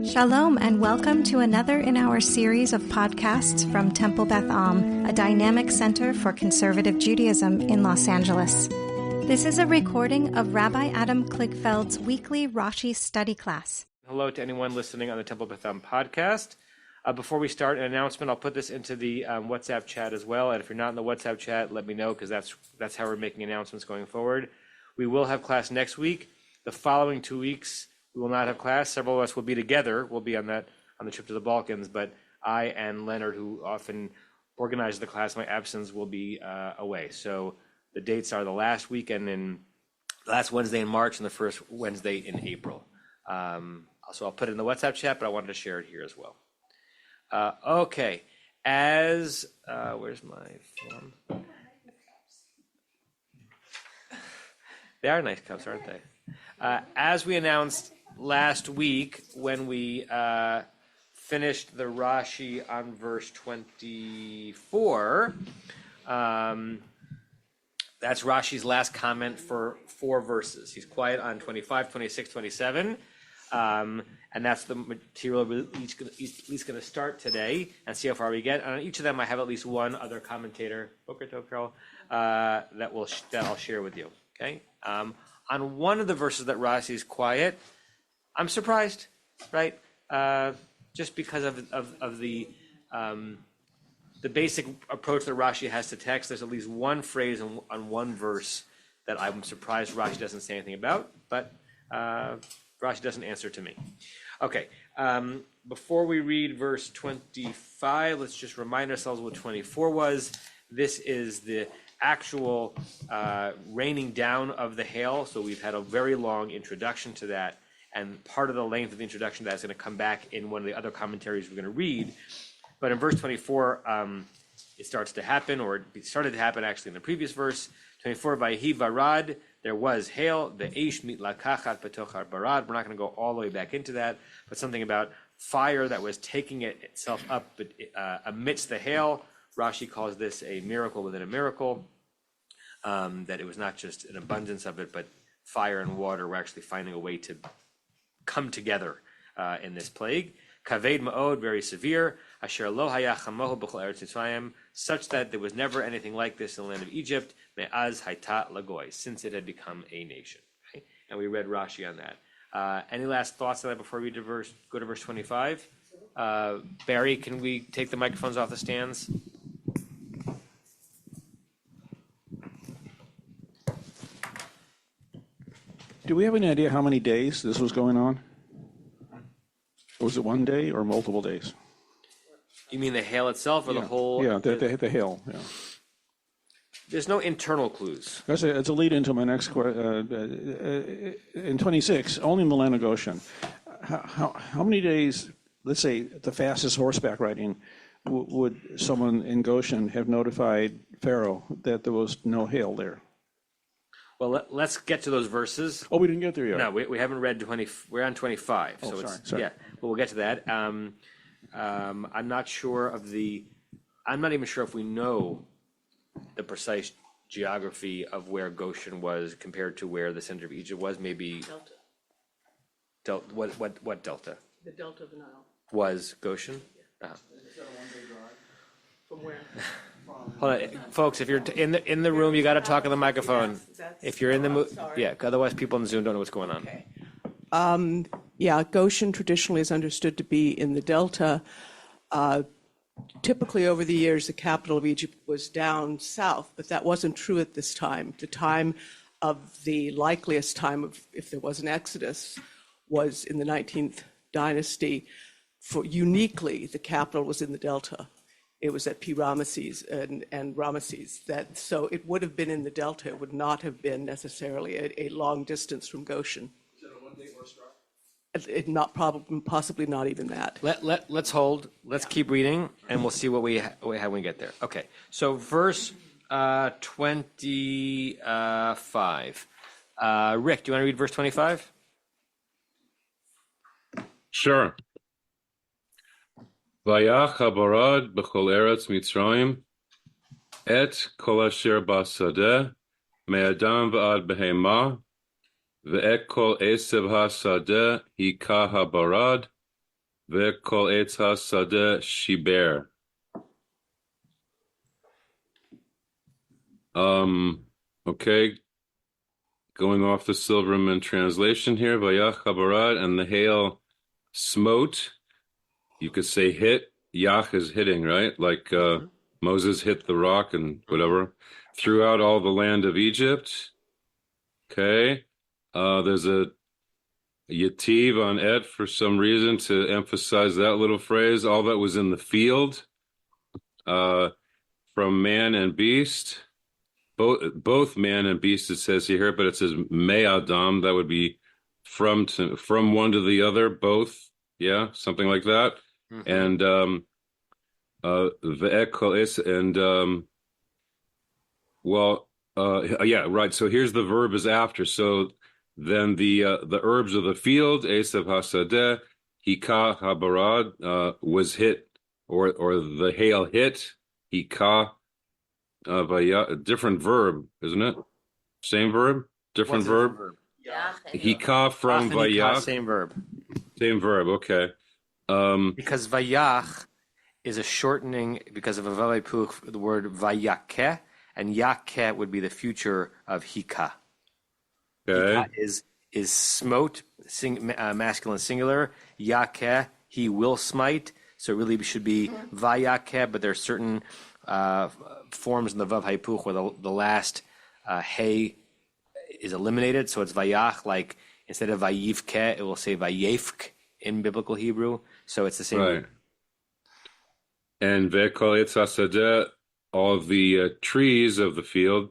Shalom and welcome to another in our series of podcasts from Temple Beth Am, a dynamic center for conservative Judaism in Los Angeles. This is a recording of Rabbi Adam Kligfeld's weekly Rashi study class. Hello to anyone listening on the Temple Beth Am podcast. Before we start an announcement, I'll put this into the WhatsApp chat as well. And if you're not in the WhatsApp chat, let me know because that's how we're making announcements going forward. We will have class next week. The following 2 weeks, we will not have class. Several of us will be together. We'll be on the trip to the Balkans, but I and Leonard, who often organizes the class, my absence will be away. So the dates are the last Wednesday in March and the first Wednesday in April. So I'll put it in the WhatsApp chat, but I wanted to share it here as well. Okay, where's my form? They are nice cups, aren't they? As we announced last week when we finished the Rashi on verse 24, that's Rashi's last comment for 4 verses. He's quiet on 25, 26, 27. And that's the material we're at least going to start today and see how far we get. And on each of them, I have at least one other commentator, that I'll share with you. Okay. On one of the verses that Rashi is quiet, I'm surprised, right? Just because of the basic approach that Rashi has to text. There's at least one phrase on one verse that I'm surprised Rashi doesn't say anything about, but Rashi doesn't answer to me. Okay, before we read verse 25, let's just remind ourselves what 24 was. This is the actual raining down of the hail. So we've had a very long introduction to that, and part of the length of the introduction to that is going to come back in one of the other commentaries we're going to read. But in verse 24, it starts to happen, or it started to happen actually in the previous verse. 24, Vayihi varad, there was hail, the eish mit lakachat betochar barad. We're not going to go all the way back into that, but something about fire that was taking itself up amidst the hail. Rashi calls this a miracle within a miracle, that it was not just an abundance of it, but fire and water were actually finding a way to come together in this plague. Kaved ma'od, very severe. Asher lo haya chamohu b'chol eretz Mitzrayim, such that there was never anything like this in the land of Egypt. Me'az hayta lagoy, since it had become a nation. Okay? And we read Rashi on that. Any last thoughts on that before we go to verse 25? Barry, can we take the microphones off the stands? Do we have any idea how many days this was going on? Was it one day or multiple days? You mean the hail itself or the whole? Yeah, the hail, yeah. There's no internal clues. It's a lead into my next question. In 26, only in the land of Goshen, how many days, let's say the fastest horseback riding, would someone in Goshen have notified Pharaoh that there was no hail there? Well, let's get to those verses. Oh, we didn't get there yet. No, we haven't read 20. We're on 25. Oh, so sorry. Yeah, but we'll get to that. I'm not sure I'm not even sure if we know the precise geography of where Goshen was compared to where the center of Egypt was. Maybe Delta. What delta? The Delta of the Nile. Was Goshen? Yeah. Is that a one-day drive? From where? Hold on, folks. If you're in the room, you got to talk in the microphone. If you're in the yeah. Otherwise, people on Zoom don't know what's going on. Okay. Goshen traditionally is understood to be in the Delta. Typically, over the years, the capital of Egypt was down south, but that wasn't true at this time. The time of the likeliest time of, if there was an exodus, was in the 19th dynasty. Uniquely, the capital was in the Delta. It was at Ramesses and Ramesses. So it would have been in the Delta. It would not have been necessarily a long distance from Goshen. Is it a one-day horse drive? Possibly not even that. Let's hold. Let's keep reading, and we'll see what we have when we get there. Okay. So verse 25. Rick, do you want to read verse 25? Sure. Vayach habarad b'chol eretz Mitzrayim et kol asher basadeh me'adam v'ad behema ve'et kol esev hasadeh hika habarad Ve'kol etz hasadeh shiber. Okay, going off the Silverman translation here, Vayach habarad, and the hail smote. You could say hit. Yach is hitting, right? Like Moses hit the rock and whatever. Throughout all the land of Egypt. Okay. There's a yativ on et for some reason to emphasize that little phrase. All that was in the field, from man and beast. Both man and beast, it says here, but it says me adam. That would be from one to the other, both. Yeah, something like that. And yeah, right. So here's the verb is after. So then the herbs of the field, Esav Hasadeh, Hika Habarad, was hit, or the hail hit, Hika, different verb, isn't it? Same verb, different verb. Hika from Vayach. Same verb. Same verb. Okay. Because Vayach is a shortening because of a vav hipuch, the word Vayakeh, and Yakeh would be the future of Hika. Okay. Hika is smote, masculine singular. Yakeh, he will smite. So it really should be Vayakeh, but there are certain forms in the vav hipuch where the last hey is eliminated. So it's Vayach, like instead of Vayivkeh, it will say Vayefk in biblical Hebrew. So it's the same. Right. And Ve'kol etz hasadeh, all the trees of the field.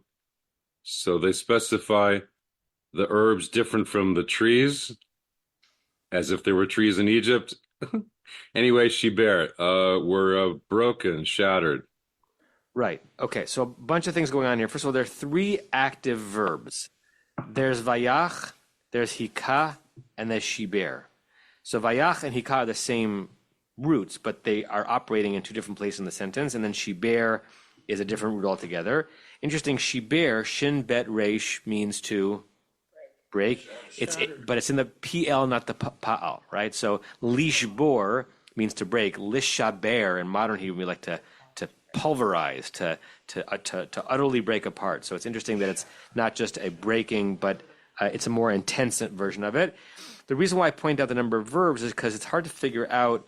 So they specify the herbs different from the trees, as if there were trees in Egypt. Anyway, shiber, were broken, shattered. Right. Okay. So a bunch of things going on here. First of all, there are three active verbs. There's Vayach, there's Hika, and there's shiber. So Vayach and Hika are the same roots, but they are operating in two different places in the sentence. And then shiber is a different root altogether. Interesting. Shiber, shin bet resh, means to break. But it's in the PL, not the Pa'al, right? So lishbor means to break. Lishaber in modern Hebrew, we like to pulverize, to utterly break apart. So it's interesting that it's not just a breaking, but it's a more intense version of it. The reason why I point out the number of verbs is because it's hard to figure out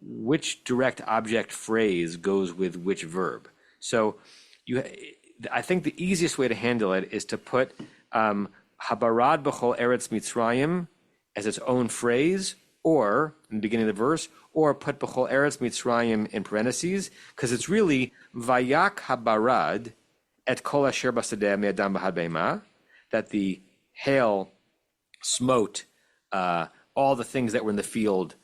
which direct object phrase goes with which verb. So I think the easiest way to handle it is to put Habarad b'chol eretz Mitzrayim as its own phrase, or in the beginning of the verse, or put b'chol eretz Mitzrayim in parentheses, because it's really Vayak Habarad et kol asher basadeh me'adam b'had be'ema, that the hail smote all the things that were in the field,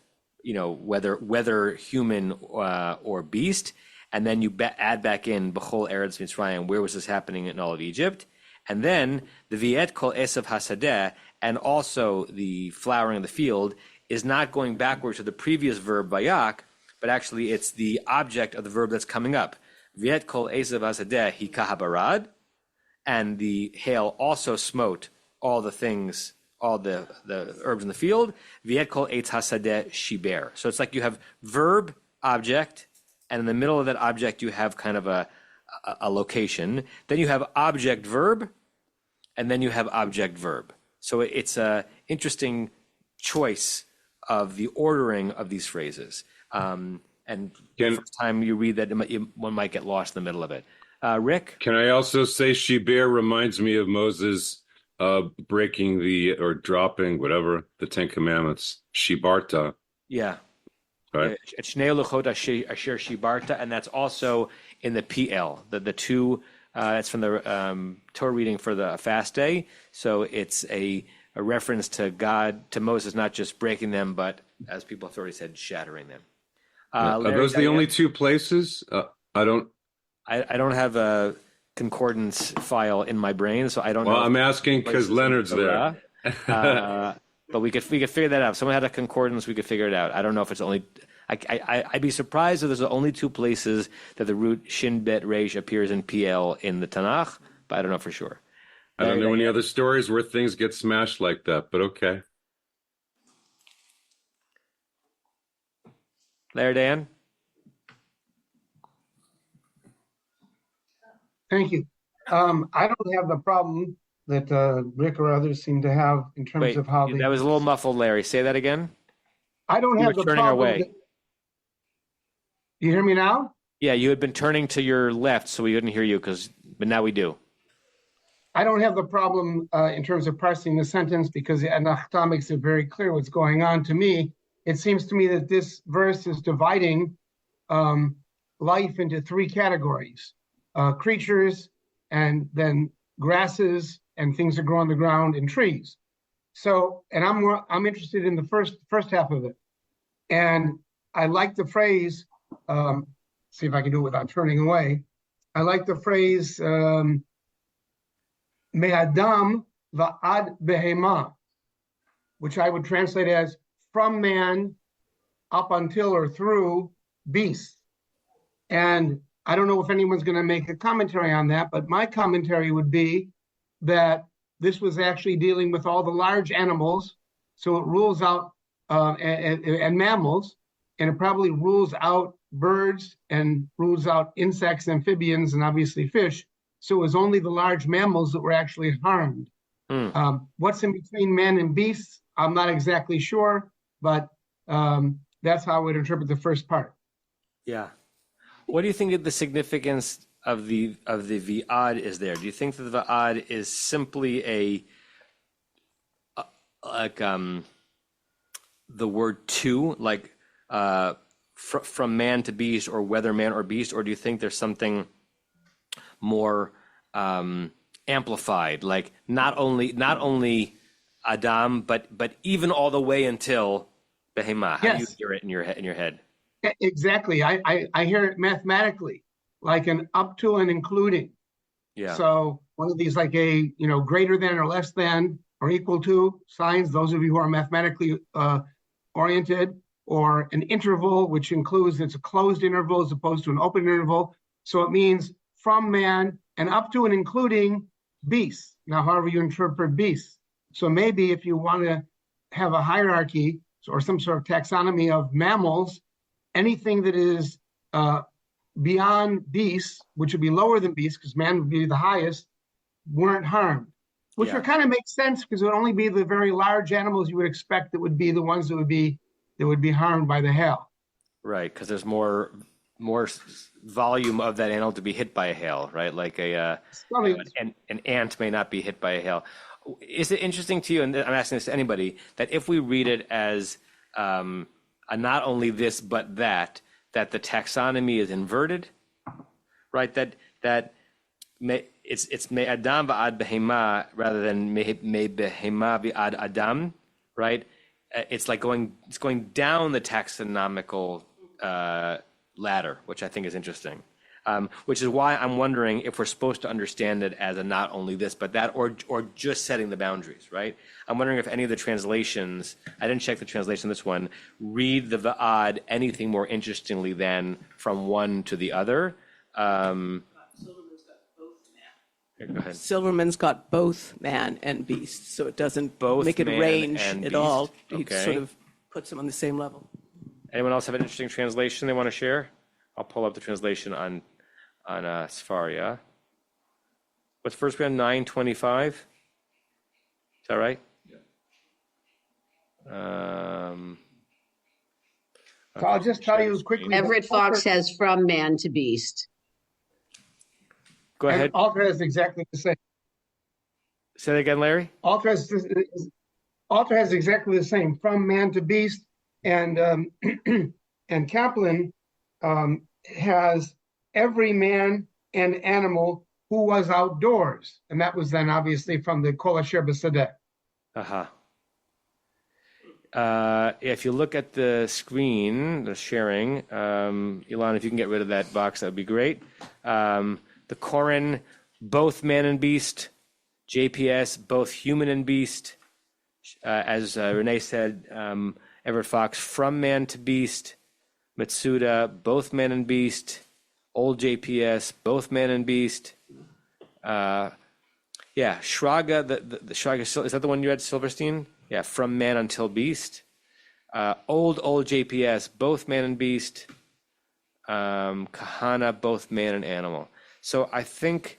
whether human or beast, and then you add back in b'chol eretz Mitzrayim, where was this happening in all of Egypt, and then the viet kol esav hasadeh, and also the flowering of the field, is not going backwards to the previous verb vayak, but actually it's the object of the verb that's coming up. Viet kol esav hasadeh hika habarad, and the hail also smote all the things, all the herbs in the field. Viet kol eitz hasadeh shiber. So it's like you have verb, object, and in the middle of that object you have kind of a location. Then you have object verb, and then you have object verb. So it's a interesting choice of the ordering of these phrases. And the first time you read that, one might get lost in the middle of it. Rick? Can I also say shiber reminds me of Moses breaking or dropping, whatever, the Ten Commandments. Shibarta. Yeah. Right. Shnei luchot asher shibarta, and that's also in the PL. The two, it's from the Torah reading for the fast day. So it's a reference to God, to Moses, not just breaking them, but, as people have already said, shattering them. Are those the only two places? I don't have a concordance file in my brain, so I don't know. Well, I'm asking because Leonard's there. But we could figure that out. If someone had a concordance, we could figure it out. I don't know if it's only. I'd be surprised if there's only two places that the root shin bet resh appears in PL in the Tanakh, but I don't know for sure. I don't know any other stories where things get smashed like that, but okay. Larry Dan? Thank you. I don't have the problem that Rick or others seem to have in terms Wait, of how they. that was a little muffled, Larry. Say that again. I don't You have were the turning our problem. way. You hear me now? Yeah, you had been turning to your left, so we couldn't hear you, but now we do. I don't have the problem in terms of parsing the sentence because the Anachta makes it very clear what's going on. To me, it seems to me that this verse is dividing life into three categories: creatures, and then grasses, and things that grow on the ground, and trees. So, and I'm interested in the first half of it, and I like the phrase. See if I can do it without turning away. I like the phrase. Me'adam va'ad behema, which I would translate as from man up until or through beasts. And I don't know if anyone's going to make a commentary on that, but my commentary would be that this was actually dealing with all the large animals, so it rules out and mammals, and it probably rules out birds and rules out insects, amphibians, and obviously fish. So it was only the large mammals that were actually harmed. What's in between man and beasts, I'm not exactly sure, but that's how I would interpret the first part. Yeah. What do you think of the significance of the vi'ad is there? Do you think that the vi'ad is simply the word to, like from man to beast, or whether man or beast, or do you think there's something more amplified, like not only Adam, but even all the way until Behemah? How do you hear it in your head? Exactly. I hear it mathematically, like an up to and including. Yeah. So one of these, like a greater than or less than or equal to signs. Those of you who are mathematically oriented, or an interval, which includes it's a closed interval as opposed to an open interval. So it means from man and up to and including beasts. Now, however you interpret beasts. So maybe if you want to have a hierarchy or some sort of taxonomy of mammals, anything that is beyond beasts, which would be lower than beasts, because man would be the highest, weren't harmed. Which would kind of make sense, because it would only be the very large animals you would expect that would be the ones that would be harmed by the hail. Right, because there's more volume of that animal to be hit by a hail, right? Like an ant may not be hit by a hail. Is it interesting to you, and I'm asking this to anybody, that if we read it as a not only this but that the taxonomy is inverted, right? That it's me Adam va'ad behema rather than me behema v'ad Adam, right? It's like going down the taxonomical ladder, which I think is interesting. Which is why I'm wondering if we're supposed to understand it as a not only this but that, or just setting the boundaries, right? I'm wondering if any of the translations, I didn't check the translation of this one, read the va'ad anything more interestingly than from one to the other. Go ahead. Silverman's got both man and beast, so it doesn't Both make it man range and at beast. all. Okay. He sort of puts them on the same level. Anyone else have an interesting translation they want to share? I'll pull up the translation on Sfaria. What's first round? 925. Is that right? Yeah. So I'll just tell you quickly. Everett Fox has from man to beast. Go ahead. Alter has exactly the same. Say that again, Larry. Alter has exactly the same, from man to beast, and and Kaplan has every man and animal who was outdoors, and that was then obviously from the Kol Asher B'Sadeh. If you look at the screen, the sharing, Ilan, if you can get rid of that box, that would be great. The Koran, both man and beast. JPS, both human and beast. As Renee said, Everett Fox, from man to beast. Matsuda, both man and beast. Old JPS, both man and beast. Shraga, the Shraga, is that the one you had, Silverstein? Yeah, from man until beast. old JPS, both man and beast. Kahana, both man and animal. So I think,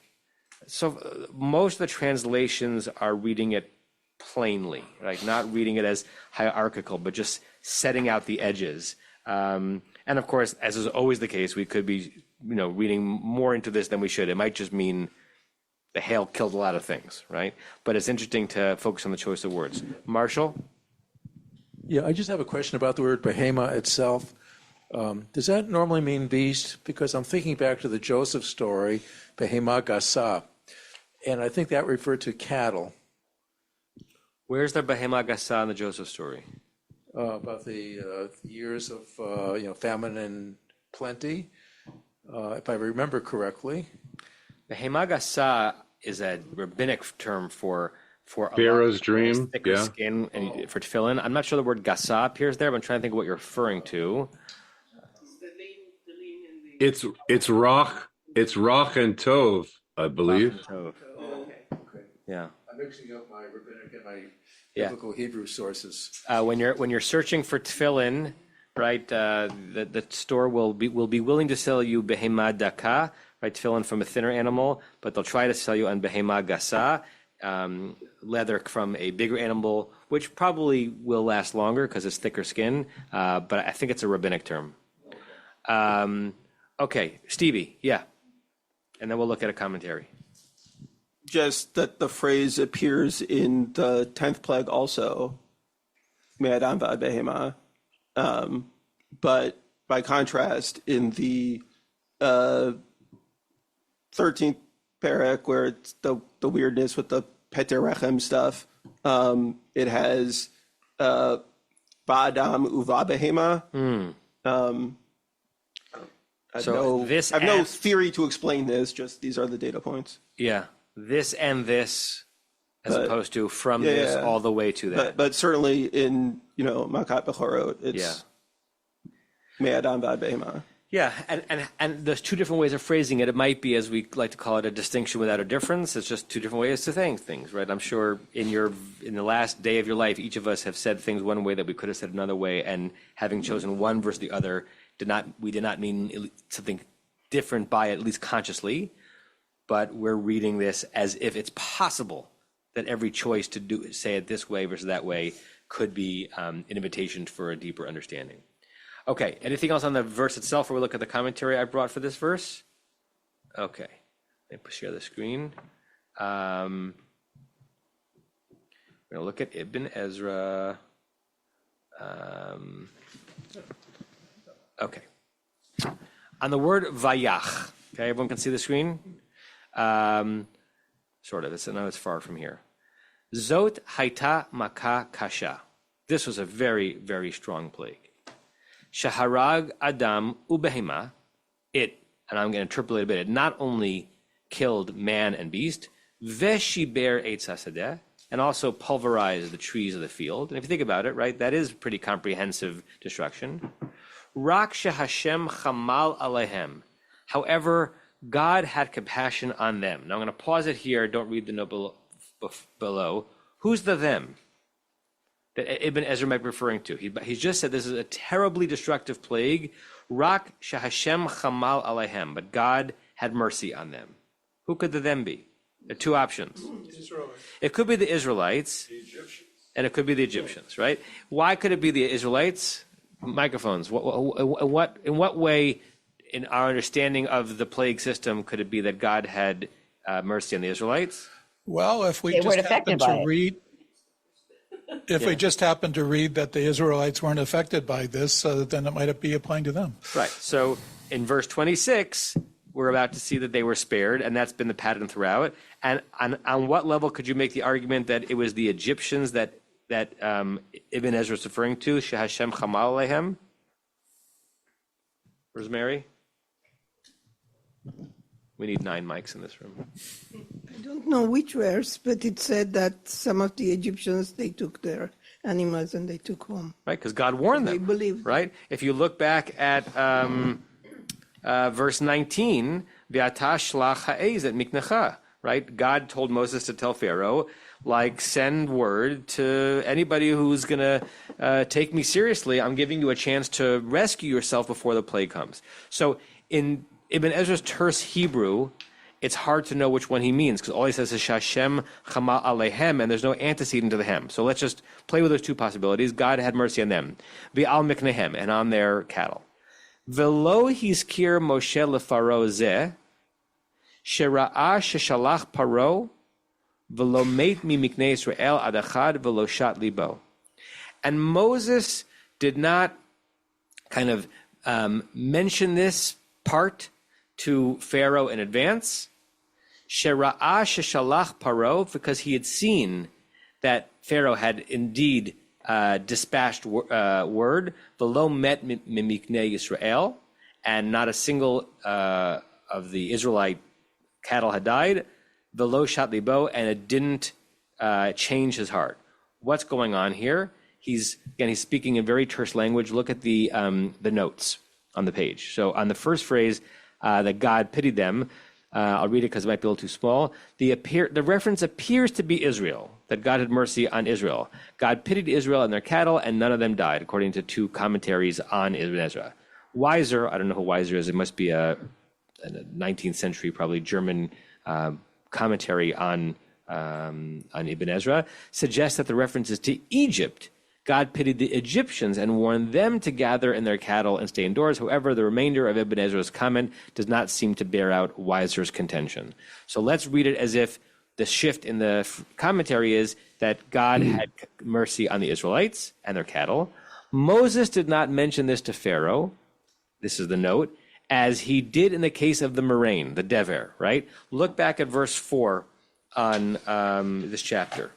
most of the translations are reading it plainly, like not reading it as hierarchical, but just setting out the edges. And of course, as is always the case, we could be, reading more into this than we should. It might just mean the hail killed a lot of things, right? But it's interesting to focus on the choice of words. Marshall? Yeah, I just have a question about the word behema itself. Does that normally mean beast? Because I'm thinking back to the Joseph story, behema gasa, and I think that referred to cattle. Where's the behema gasa in the Joseph story? About the years of famine and plenty, if I remember correctly. Behema gasa is a rabbinic term for Pharaoh's dream, thicker skin and for tefillin. I'm not sure the word gasa appears there, but I'm trying to think of what you're referring to. It's Rach and Tov, I believe. Tov. Yeah. I'm mixing up my rabbinic and my biblical Hebrew sources. When you're searching for tefillin, right? The store will be willing to sell you behema daka, right? Tefillin from a thinner animal, but they'll try to sell you on behema gasa, leather from a bigger animal, which probably will last longer because it's thicker skin. But I think it's a rabbinic term. Okay, Stevie, yeah. And then we'll look at a commentary. Just that the phrase appears in the 10th plague also, Me'adam v'ad behema. But by contrast, in the 13th parak, where it's the weirdness with the Peter Rechem stuff, it has Ba'adam uva behema. I have no theory to explain this, just these are the data points. Yeah, this and this, as opposed to from this all the way to that. But certainly in, Makat Bechorot, it's Me'adam v'ad behema. Yeah, and there's two different ways of phrasing it. It might be, as we like to call it, a distinction without a difference. It's just two different ways to think things, right? I'm sure in the last day of your life, each of us have said things one way that we could have said another way, and having chosen one versus the other, we did not mean something different by it, at least consciously, but we're reading this as if it's possible that every choice to say it this way versus that way could be an invitation for a deeper understanding. Okay, anything else on the verse itself, or we look at the commentary I brought for this verse? Okay, let me share the screen. We're going to look at Ibn Ezra. Okay. On the word vayach, okay, everyone can see the screen? Sort of, I know it's far from here. Zot haita maka kasha. This was a very, very strong plague. Shaharag Adam ubehema, and I'm going to interpolate a bit, it not only killed man and beast, veshiber eitz hasadeh, and also pulverized the trees of the field. And if you think about it, right, that is pretty comprehensive destruction. Rak shehashem chamal alehem. However, God had compassion on them. Now I'm going to pause it here. Don't read the note below. Who's the them that Ibn Ezra might be referring to? He's just said this is a terribly destructive plague. Rak shehashem chamal alehem. But God had mercy on them. Who could the them be? There are two options. It could be the Israelites, and it could be the Egyptians, right? Why could it be the Israelites? Microphones. In what way, in our understanding of the plague system, could it be that God had mercy on the Israelites? Well, if we just happen to read, we just happen to read that the Israelites weren't affected by this, then it might be applying to them. Right. So in verse 26, we're about to see that they were spared, and that's been the pattern throughout. And on what level could you make the argument that it was the Egyptians that Ibn Ezra is referring to? Shehashem chamal alehem. Rosemary? We need 9 mics in this room. I don't know which verse, but it said that some of the Egyptians, they took their animals and they took home. Right, because God warned them. They believed. Right? If you look back at verse 19, V'ata shlach ha'ez et miknecha, right? God told Moses to tell Pharaoh, like, send word to anybody who's going to take me seriously. I'm giving you a chance to rescue yourself before the plague comes. So in Ibn Ezra's terse Hebrew, it's hard to know which one he means, because all he says is Shashem Chama Alehem, and there's no antecedent to the hem. So let's just play with those two possibilities. God had mercy on them. V'al miknehem, and on their cattle. V'lo hizkir Moshe leFaro zeh, shera'a sheshalach Paro, v'lo meit mi miknei Yisrael ad achad v'lo shat libo. And Moses did not kind of mention this part to Pharaoh in advance. Shera'a sheshalach Paro, because he had seen that Pharaoh had indeed dispatched word, v'lo met mimiknei Yisrael, and not a single of the Israelite cattle had died, v'lo shat libo, and it didn't change his heart. What's going on here? He's speaking in very terse language. Look at the notes on the page. So on the first phrase, that God pitied them, I'll read it because it might be a little too small. The reference appears to be Israel, that God had mercy on Israel. God pitied Israel and their cattle, and none of them died, according to two commentaries on Ibn Ezra. Weiser, I don't know who Weiser is. It must be a 19th century, probably German commentary on Ibn Ezra, suggests that the reference is to Egypt. God pitied the Egyptians and warned them to gather in their cattle and stay indoors. However, the remainder of Ibn Ezra's comment does not seem to bear out Weiser's contention. So let's read it as if the shift in the commentary is that God had mercy on the Israelites and their cattle. Moses did not mention this to Pharaoh. This is the note, as he did in the case of the murrain, the dever, right? Look back at verse 4 on this chapter.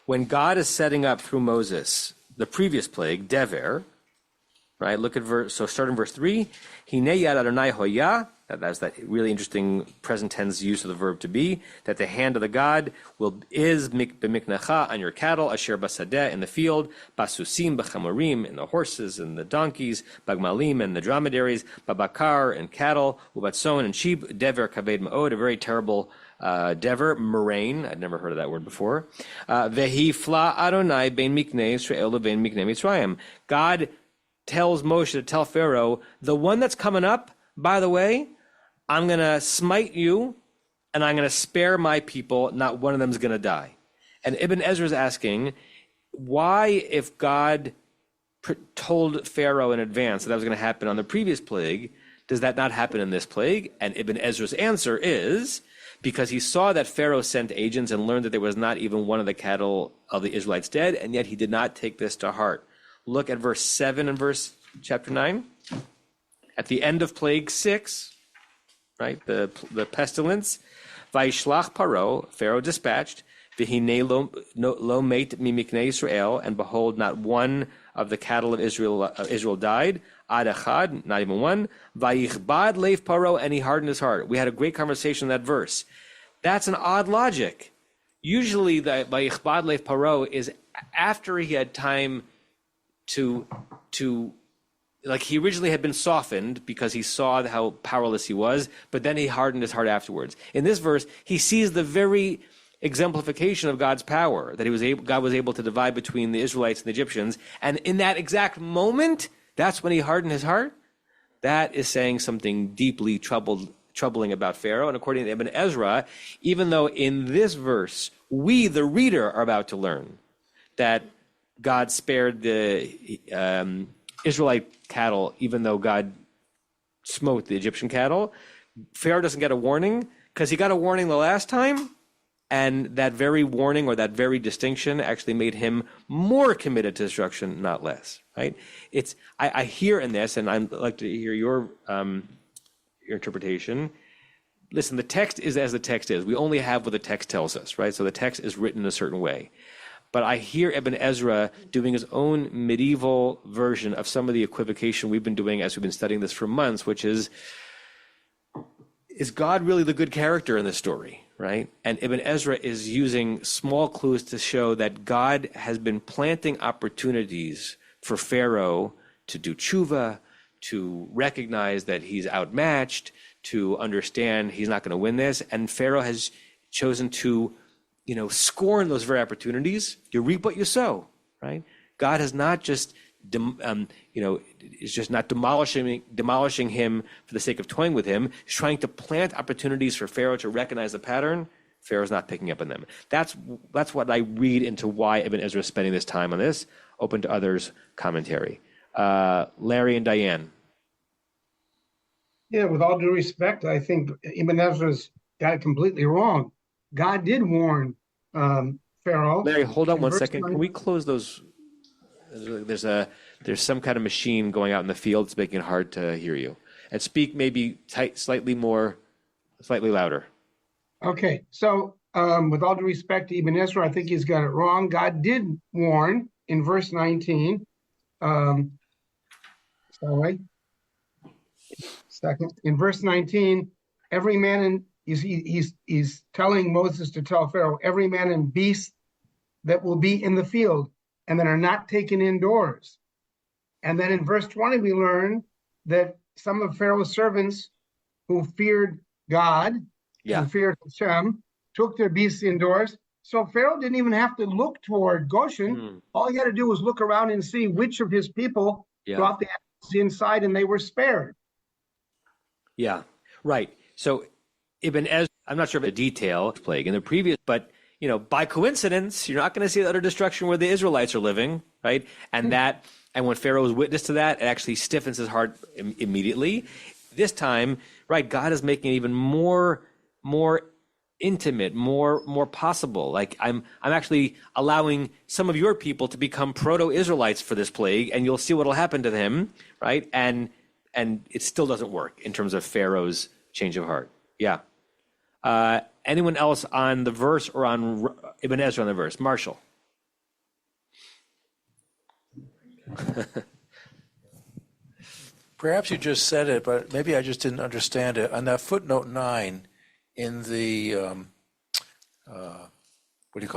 When God is setting up through Moses the previous plague, dever, right? Look at start in verse 3. Hinei yad Adonai hoya. That's that really interesting present tense use of the verb to be, that the hand of the God is b'miknecha on your cattle, asher basadeh in the field, basusim b'chamorim in the horses and the donkeys, bagmalim and the dromedaries, babakar and cattle, ubatson and sheep, dever kaved ma'od, a very terrible dever, murrain. I'd never heard of that word before. Vehi fla Adonai bein miknei Yisrael bein miknei Mitzrayim. God tells Moshe to tell Pharaoh, the one that's coming up, by the way, I'm going to smite you, and I'm going to spare my people. Not one of them is going to die. And Ibn Ezra is asking, why, if God told Pharaoh in advance that was going to happen on the previous plague, does that not happen in this plague? And Ibn Ezra's answer is, because he saw that Pharaoh sent agents and learned that there was not even one of the cattle of the Israelites dead, and yet he did not take this to heart. Look at verse 7 and chapter 9. At the end of plague 6, right, the pestilence, Vayishlach Paro, Pharaoh dispatched, V'hinei lo meit mimiknei Yisrael, and behold, not one of the cattle of Israel died, ad achad, not even one, Vayichbad leif Paro, and he hardened his heart. We had a great conversation in that verse. That's an odd logic. Usually the Vayichbad leif Paro is after he had time to like, he originally had been softened because he saw how powerless he was, but then he hardened his heart afterwards. In this verse, he sees the very exemplification of God's power, that God was able to divide between the Israelites and the Egyptians, and in that exact moment, that's when he hardened his heart. That is saying something deeply troubling about Pharaoh. And according to Ibn Ezra, even though in this verse, we, the reader, are about to learn that God spared the Israelite cattle, even though God smote the Egyptian cattle, Pharaoh doesn't get a warning, because he got a warning the last time, and that very warning or that very distinction actually made him more committed to destruction, not less. Right? I hear in this, and I'd like to hear your interpretation. Listen, the text is as the text is. We only have what the text tells us, right? So the text is written a certain way. But I hear Ibn Ezra doing his own medieval version of some of the equivocation we've been doing as we've been studying this for months, which is God really the good character in this story, right? And Ibn Ezra is using small clues to show that God has been planting opportunities for Pharaoh to do tshuva, to recognize that he's outmatched, to understand he's not going to win this. And Pharaoh has chosen to, scorn those very opportunities. You reap what you sow, right? God has not just, is just not demolishing him for the sake of toying with him. He's trying to plant opportunities for Pharaoh to recognize the pattern. Pharaoh's not picking up on them. That's what I read into why Ibn Ezra is spending this time on this. Open to others' commentary. Larry and Diane. Yeah, with all due respect, I think Ibn Ezra's got it completely wrong. God did warn Pharaoh. Larry, hold on one second. Can we close those? There's some kind of machine going out in the field. It's making it hard to hear you. And speak maybe slightly louder. Okay, so with all due respect to Ibn Ezra, I think he's got it wrong. God did warn in verse 19. In verse 19, every man he's telling Moses to tell Pharaoh, every man and beast that will be in the field and that are not taken indoors. And then in verse 20, we learn that some of Pharaoh's servants who feared God and feared Hashem took their beasts indoors. So Pharaoh didn't even have to look toward Goshen. All he had to do was look around and see which of his people brought the animals inside, and they were spared. Yeah, right. So Ibn Ezra, I'm not sure of the detail of plague in the previous, but by coincidence, you're not going to see the utter destruction where the Israelites are living, right? And when Pharaoh is witness to that, it actually stiffens his heart immediately. This time, right, God is making it even more intimate, more possible. Like I'm actually allowing some of your people to become proto-Israelites for this plague, and you'll see what'll happen to them, right? And it still doesn't work in terms of Pharaoh's change of heart. Yeah. Anyone else on the verse or on Ibn Ezra on the verse? Marshall. Perhaps you just said it, but maybe I just didn't understand it. On that footnote 9 in the,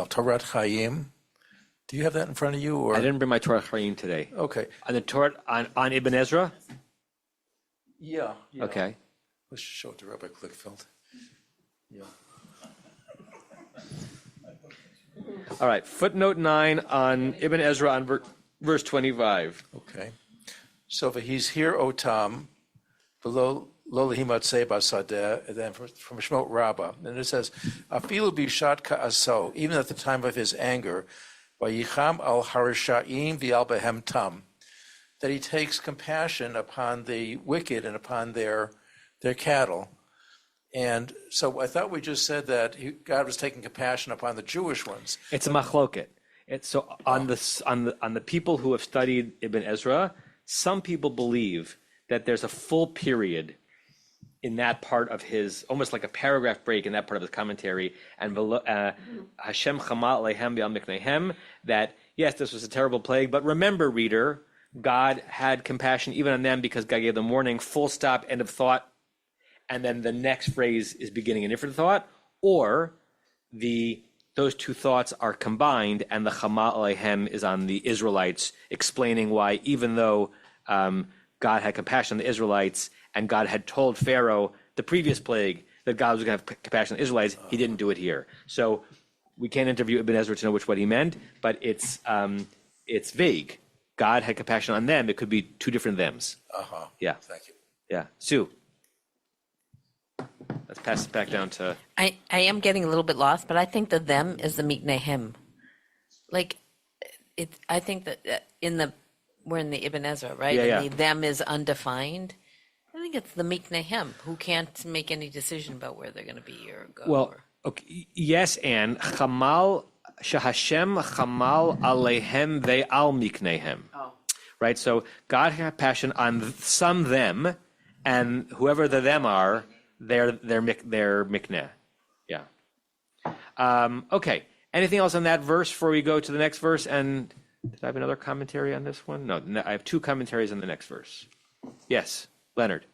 Torah Chaim, do you have that in front of you? Or? I didn't bring my Torah Chaim today. Okay. On the Torah, on Ibn Ezra? Yeah. Okay. Let's show it to Rabbi Kligfeld. Yeah. All right. Footnote 9 on Ibn Ezra on verse 25. Okay. So he's here, Otam, below Lolahimat Seba Sadeh, and then from Shemot Rabbah. And it says, Afilu bishat ka'aso, even at the time of his anger, Vayicham al harishaim v'al behem tam, that he takes compassion upon the wicked and upon their cattle. And so I thought we just said that God was taking compassion upon the Jewish ones. It's a machloket. So on the people who have studied Ibn Ezra, some people believe that there's a full period in that part of his, almost like a paragraph break in that part of his commentary, and Hashem chama alehem v'al miknehem, that yes, this was a terrible plague, but remember, reader, God had compassion even on them because God gave them warning, full stop, end of thought, and then the next phrase is beginning a different thought, or those two thoughts are combined, and the chama alehem is on the Israelites, explaining why even though God had compassion on the Israelites, and God had told Pharaoh the previous plague that God was going to have compassion on the Israelites, he didn't do it here. So we can't interview Ibn Ezra to know what he meant, but it's vague. God had compassion on them. It could be two different thems. Yeah. Thank you. Yeah. Sue. Let's pass it back down to... I am getting a little bit lost, but I think the them is the miknehem. I think that we're in the Ibn Ezra, right? Yeah, and the them is undefined. I think it's the miknehem who can't make any decision about where they're going to be or go. Well, okay, yes, and chamal shahashem chamal alehem ve'al miknehem. Oh. Right. So God had compassion on some them, and whoever the them are, they're mikneh. Yeah. Okay. Anything else on that verse before we go to the next verse? And did I have another commentary on this one? No, I have two commentaries on the next verse. Yes, Leonard.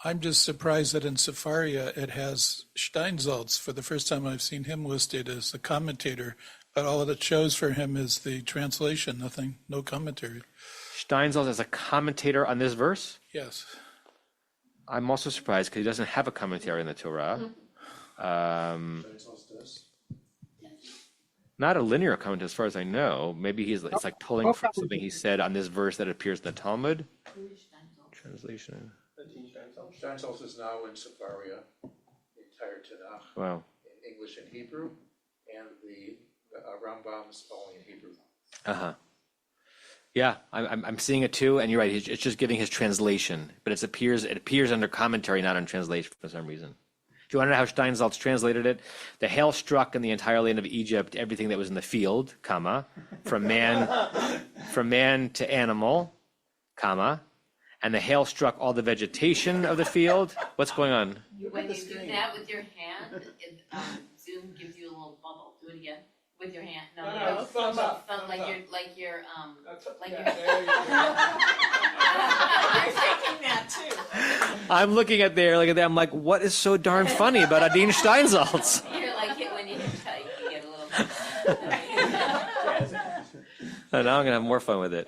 I'm just surprised that in Sepharia it has Steinsaltz. For the first time I've seen him listed as a commentator, but all that it shows for him is the translation, no commentary. Steinsaltz as a commentator on this verse? Yes. I'm also surprised because he doesn't have a commentary in the Torah. Not a linear commentary as far as I know. Maybe it's like pulling from something he said on this verse that appears in the Talmud. Translation. Steinsaltz is now in Sefaria, the entire Tanakh, Wow. in English and Hebrew, and the Rambam is only in Hebrew. Uh-huh. Yeah, I'm seeing it too, and you're right. It's just giving his translation, but it appears under commentary, not on translation for some reason. If you want to know how Steinsaltz translated it, the hail struck in the entire land of Egypt everything that was in the field, comma, from man to animal, comma, and the hail struck all the vegetation of the field. What's going on? When you do that with your hand, Zoom gives you a little bubble. Do it again. With your hand. No, thumbs up. Like you're thinking that too. I'm looking at there, like I'm like, what is so darn funny about Adin Steinsaltz? You're like when you hit tight, you get a little. And now I'm gonna have more fun with it.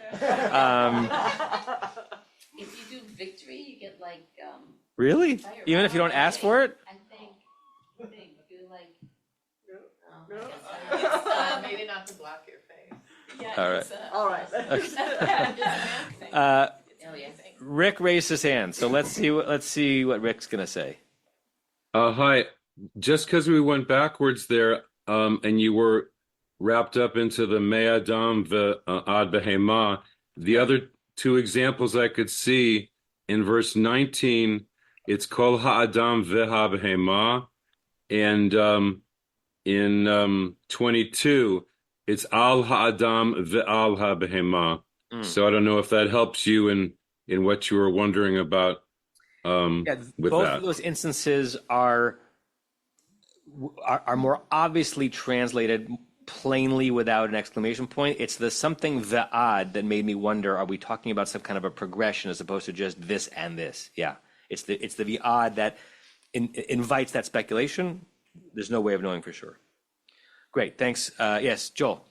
If you do victory, you get like. Really? Even if you don't ask for it? I think do like. Maybe not to block your face. Yeah, All right. Rick raised his hand, so let's see what Rick's gonna say. Hi. Just because we went backwards there, and you were wrapped up into the Me'adam Ad Behema, the other two examples I could see in verse 19, it's Kol Ha'adam Veha Behema, and in 22, it's Al Ha'adam Ve'al HaBehema. So I don't know if that helps you in what you were wondering about with both that. of those instances are more obviously translated plainly without an exclamation point. It's the something ve'ad that made me wonder, are we talking about some kind of a progression as opposed to just this and this? Yeah, it's the ve'ad that invites that speculation. There's no way of knowing for sure. Great, thanks. Yes, Joel.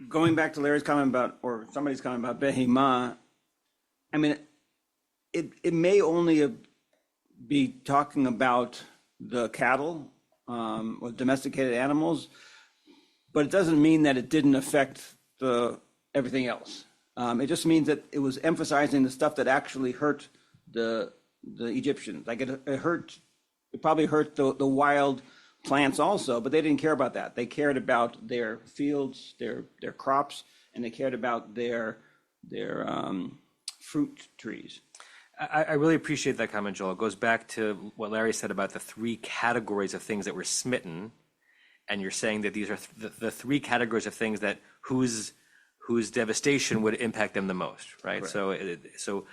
Going back to Larry's comment about, or somebody's comment about behema, I mean, it may only be talking about the cattle or domesticated animals, but it doesn't mean that it didn't affect everything else. It just means that it was emphasizing the stuff that actually hurt the Egyptians. Like it probably hurt the wild plants also, but they didn't care about that. They cared about their fields, their crops, and they cared about their fruit trees. I really appreciate that comment, Joel. It goes back to what Larry said about the three categories of things that were smitten, and you're saying that these are the three categories of things that whose devastation would impact them the most, right? So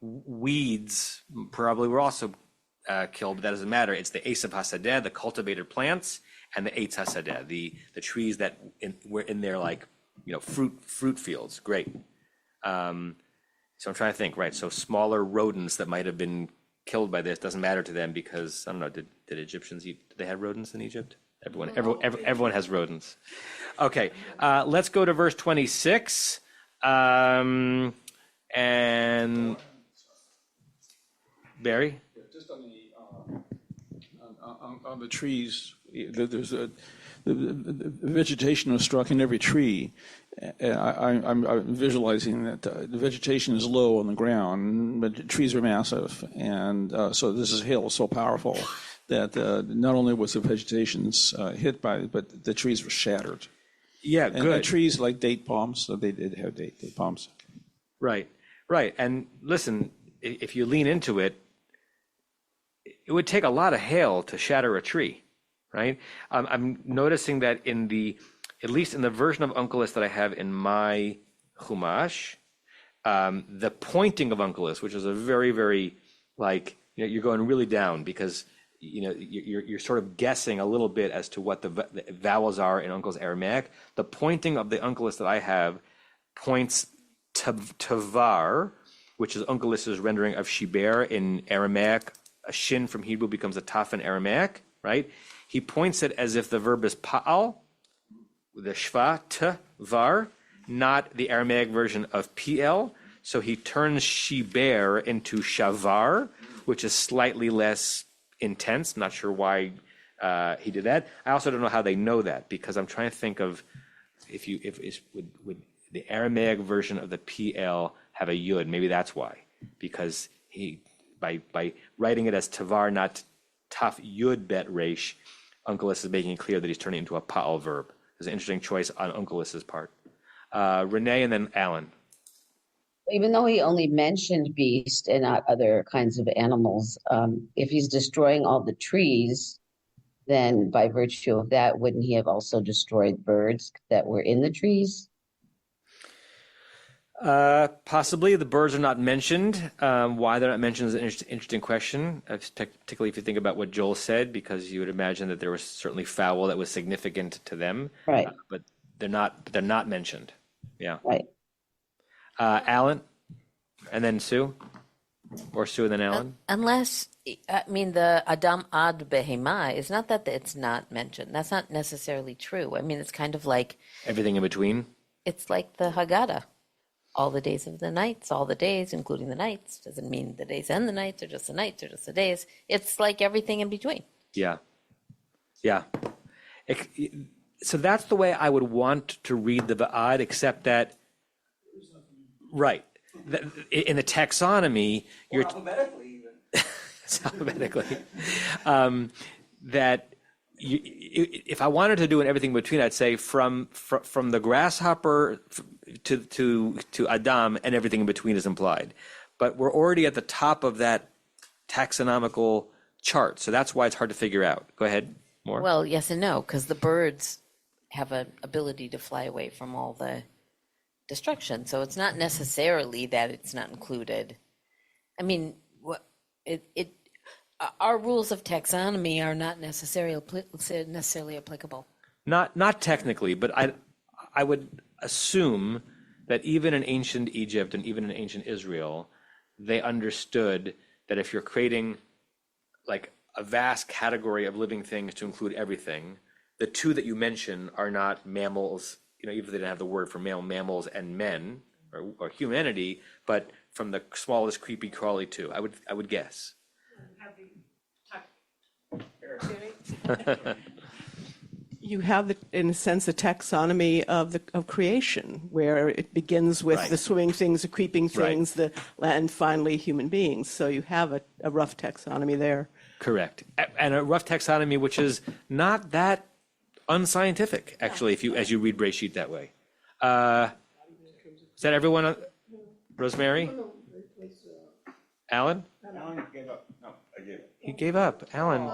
weeds probably were also killed, but that doesn't matter. It's the Esav Hasadeh, the cultivated plants, and the Eitz Hasadeh, the trees that were in their fruit fields. Great. So I'm trying to think, right? So smaller rodents that might have been killed by this doesn't matter to them because I don't know. Did Egyptians eat? Did they have rodents in Egypt? Everyone has rodents. Okay, let's go to verse 26, and Barry. Just on the trees, there's the vegetation was struck in every tree. I'm visualizing that the vegetation is low on the ground, but the trees are massive, and so this is hail so powerful that not only was the vegetation hit by it, but the trees were shattered. Yeah, and good. Trees like date palms, so they did have date palms. Right. And listen, if you lean into it, it would take a lot of hail to shatter a tree, right? I'm noticing that at least in the version of Onkelos that I have in my Chumash, the pointing of Onkelos, which is a very, very you're going really down because you're sort of guessing a little bit as to what the vowels are in Onkelos Aramaic. The pointing of the Onkelos that I have points to var, which is Onkelos's rendering of shiber in Aramaic. A shin from Hebrew becomes a taf in Aramaic, right? He points it as if the verb is pa'al, the shva, t, var, not the Aramaic version of PL. So he turns shiber into shavar, which is slightly less intense. Not sure why he did that. I also don't know how they know that, because I'm trying to think of would the Aramaic version of the PL have a yud? Maybe that's why, because he by writing it as tavar, not taf yud bet resh, Onkelos is making it clear that he's turning it into a pa'al verb. It's an interesting choice on Onkelos's part. Renee and then Alan. Even though he only mentioned beast and not other kinds of animals, if he's destroying all the trees, then by virtue of that, wouldn't he have also destroyed birds that were in the trees? Possibly. The birds are not mentioned. Why they're not mentioned is an interesting question, particularly if you think about what Joel said, because you would imagine that there was certainly fowl that was significant to them. Right. But they're not mentioned. Yeah. Right. Alan, and then Sue, or Sue and then Alan. Unless, I mean, the Adam ad behema is not that it's not mentioned. That's not necessarily true. I mean, it's kind of like Everything in between. It's like the Haggadah. All the days of the nights, all the days, including the nights. Doesn't mean the days and the nights, or just the nights, or just the days. It's like everything in between. Yeah. Yeah. So that's the way I would want to read the Va'ad, except that, right, in the taxonomy, you're alphabetically even. alphabetically, that if I wanted to do an everything between, I'd say from the grasshopper to Adam, and everything in between is implied. But we're already at the top of that taxonomical chart, so that's why it's hard to figure out. Go ahead, more. Well, yes and no, because the birds have an ability to fly away from all the destruction. So it's not necessarily that it's not included. I mean, our rules of taxonomy are not necessarily applicable. Not technically, but I would assume that even in ancient Egypt and even in ancient Israel, they understood that if you're creating like a vast category of living things to include everything, the two that you mention are not mammals, even if they didn't have the word for male, mammals and men or humanity, but from the smallest creepy crawly to, I would guess. You have, in a sense, a taxonomy of creation, where it begins with the swimming things, the creeping things, and finally human beings. So you have a rough taxonomy there. Correct, and a rough taxonomy which is not that unscientific, actually, as you read Breshit that way. Is that everyone? Rosemary? Alan? Alan gave up. No, I gave up. He gave up. Alan,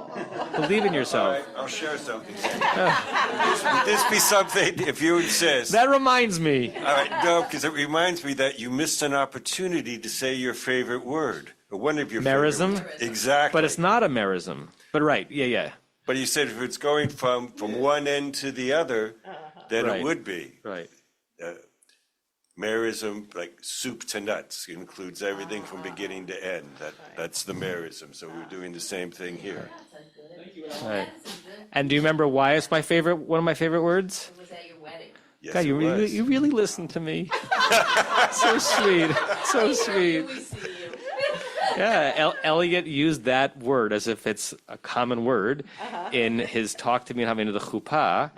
believe in yourself. All right, I'll share something. Would this be something, if you insist? That reminds me. All right, no, because it reminds me that you missed an opportunity to say your favorite word, or one of your merism? favorite words. Exactly. But it's not a merism. But right, yeah. But you said if it's going from one end to the other, then it would be. Right. Merism, like soup to nuts, includes everything from beginning to end. That's the merism. So we're doing the same thing here. Right. And do you remember why it's one of my favorite words? It was at your wedding. Yes, God, you really listen to me. So sweet. So sweet. Yeah, Elliot used that word as if it's a common word in his talk to me on having to the chuppah,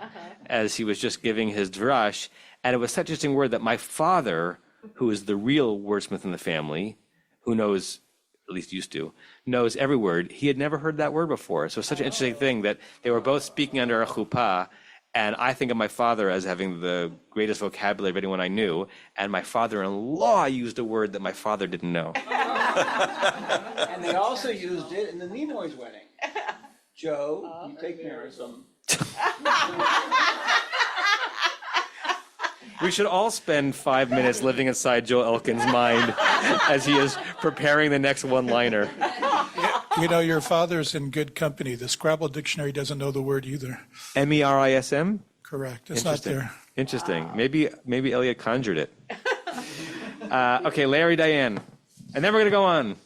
as he was just giving his drash. And it was such an interesting word that my father, who is the real wordsmith in the family, who knows, at least used to, knows every word. He had never heard that word before. So it's such an interesting thing that they were both speaking under a chuppah. And I think of my father as having the greatest vocabulary of anyone I knew. And my father-in-law used a word that my father didn't know. And they also used it in the Nimoy's wedding. Joe, you take merism. We should all spend 5 minutes living inside Joe Elkin's mind as he is preparing the next one-liner. Your father's in good company. The Scrabble dictionary doesn't know the word either. MERISM? Correct. It's not there. Interesting. Maybe Elliot conjured it. Okay, Larry, Diane. And then we're going to go on.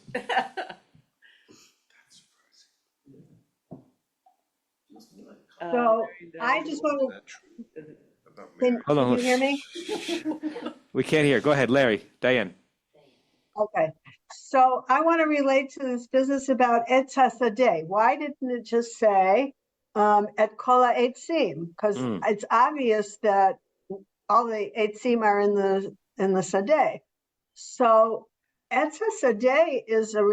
So I just want to Hold on. Can you hear me? We can't hear. Go ahead, Larry. Diane. Okay. So I want to relate to this business about Etz HaSadeh. Why didn't it just say at Kol HaEtzim? Because it's obvious that all the Eitzim are in the Sadeh. So Etz HaSadeh is a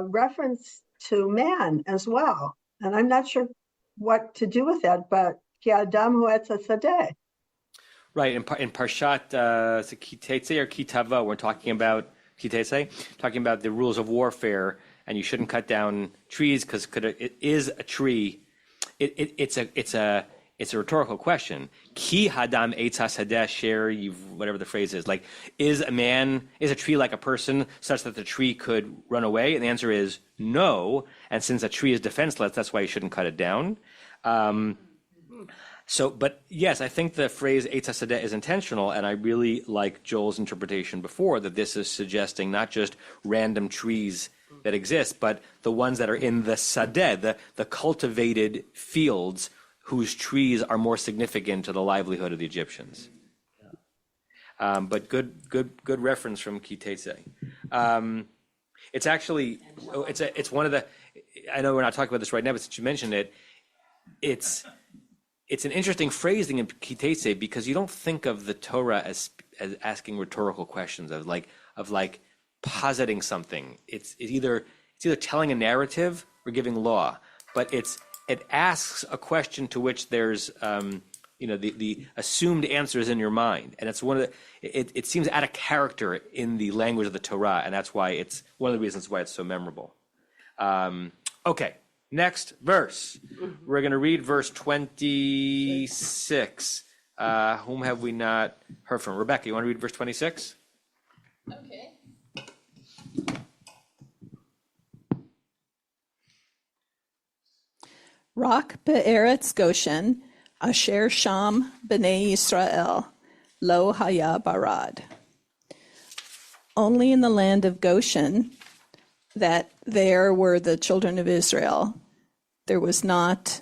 reference to man as well. And I'm not sure what to do with that, but Ki Adam Hu Etz HaSadeh. Right, in Parshat Kitetse or Kitava, we're talking about Kitetse, talking about the rules of warfare, and you shouldn't cut down trees because it is a tree. It's a rhetorical question. Ki hadam eitz hasadeh sher, whatever the phrase is. Like, is a tree like a person such that the tree could run away? And the answer is no. And since a tree is defenseless, that's why you shouldn't cut it down. But yes, I think the phrase Eitz HaSadeh is intentional, and I really like Joel's interpretation before that this is suggesting not just random trees that exist, but the ones that are in the Sadeh, the cultivated fields whose trees are more significant to the livelihood of the Egyptians. But good reference from Kitetse. It's actually, it's one of the, I know we're not talking about this right now, but since you mentioned it, it's an interesting phrasing in Kitetse because you don't think of the Torah as asking rhetorical questions of like positing something. It's either telling a narrative or giving law, but it asks a question to which there's the assumed answer is in your mind, and it's it seems out of character in the language of the Torah, and that's why it's one of the reasons why it's so memorable. Okay. Next verse. We're going to read verse 26. Whom have we not heard from? Rebecca, you want to read verse 26? Okay. Rak be'eretz Goshen, asher sham b'nei Yisrael, lo haya barad. Only in the land of Goshen, that there were the children of Israel, there was not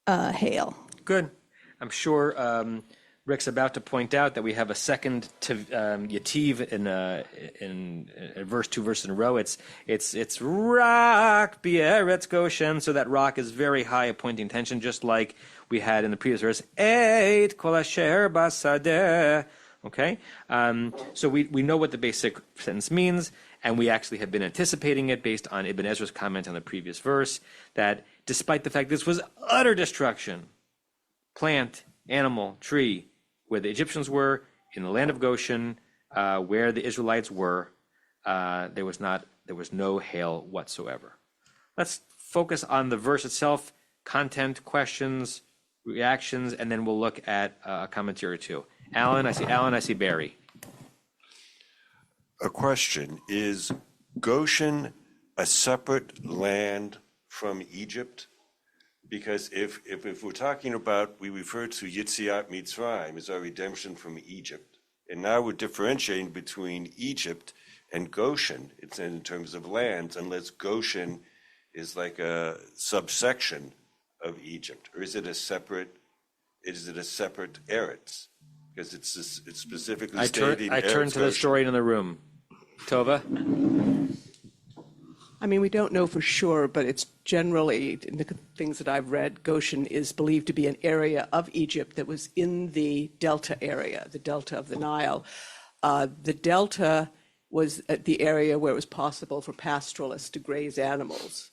hail. Good. I'm sure Rick's about to point out that we have a second yativ in verse 2 verses in a row. It's rak b'eretz Goshen, so that rak is very high, appointing tension, just like we had in the previous verse. Eit kol asher basadeh. Okay, so we know what the basic sentence means, and we actually have been anticipating it based on Ibn Ezra's comment on the previous verse, that despite the fact this was utter destruction, plant, animal, tree, where the Egyptians were, in the land of Goshen, where the Israelites were, there was no hail whatsoever. Let's focus on the verse itself, content, questions, reactions, and then we'll look at a commentary or two. Alan, I see Barry. A question, is Goshen a separate land from Egypt? Because if we're talking about, we refer to Yitziat Mitzrayim as our redemption from Egypt, and now we're differentiating between Egypt and Goshen. It's in terms of lands, unless Goshen is like a subsection of Egypt, or is it a separate Eretz? Because it's specifically stating. I turn to the historian in the room. Tova? I mean, we don't know for sure, but it's generally, in the things that I've read, Goshen is believed to be an area of Egypt that was in the delta area, the delta of the Nile. The delta was the area where it was possible for pastoralists to graze animals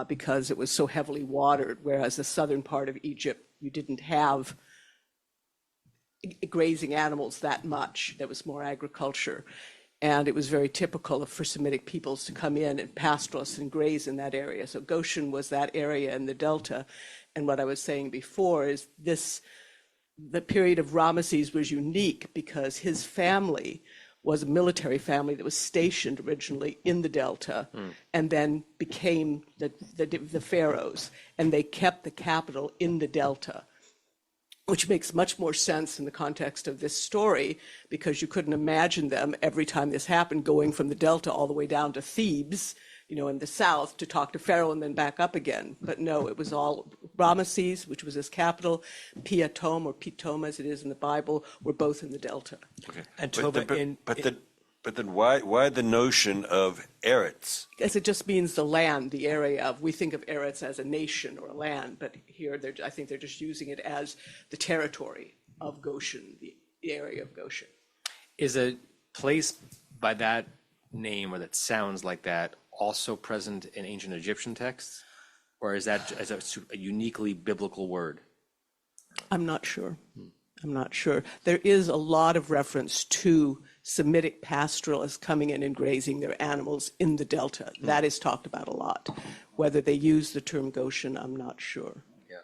because it was so heavily watered, whereas the southern part of Egypt, you didn't have grazing animals that much. There was more agriculture. And it was very typical for Semitic peoples to come in and pastoralists and graze in that area. So Goshen was that area in the delta. And what I was saying before is the period of Ramesses was unique because his family was a military family that was stationed originally in the delta and then became the pharaohs. And they kept the capital in the delta, which makes much more sense in the context of this story, because you couldn't imagine them every time this happened going from the delta all the way down to Thebes, in the south to talk to Pharaoh and then back up again. But no, it was all Ramesses, which was his capital, Piatom, or Pitom as it is in the Bible, were both in the delta. Okay. And But then why the notion of Eretz? Because it just means the land, the area of, we think of Eretz as a nation or a land, but here I think they're just using it as the territory of Goshen, the area of Goshen. Is a place by that name or that sounds like that also present in ancient Egyptian texts? Or is that as a uniquely biblical word? I'm not sure. I'm not sure. There is a lot of reference to Semitic pastoralists coming in and grazing their animals in the delta. That is talked about a lot. Whether they use the term Goshen, I'm not sure. Yeah.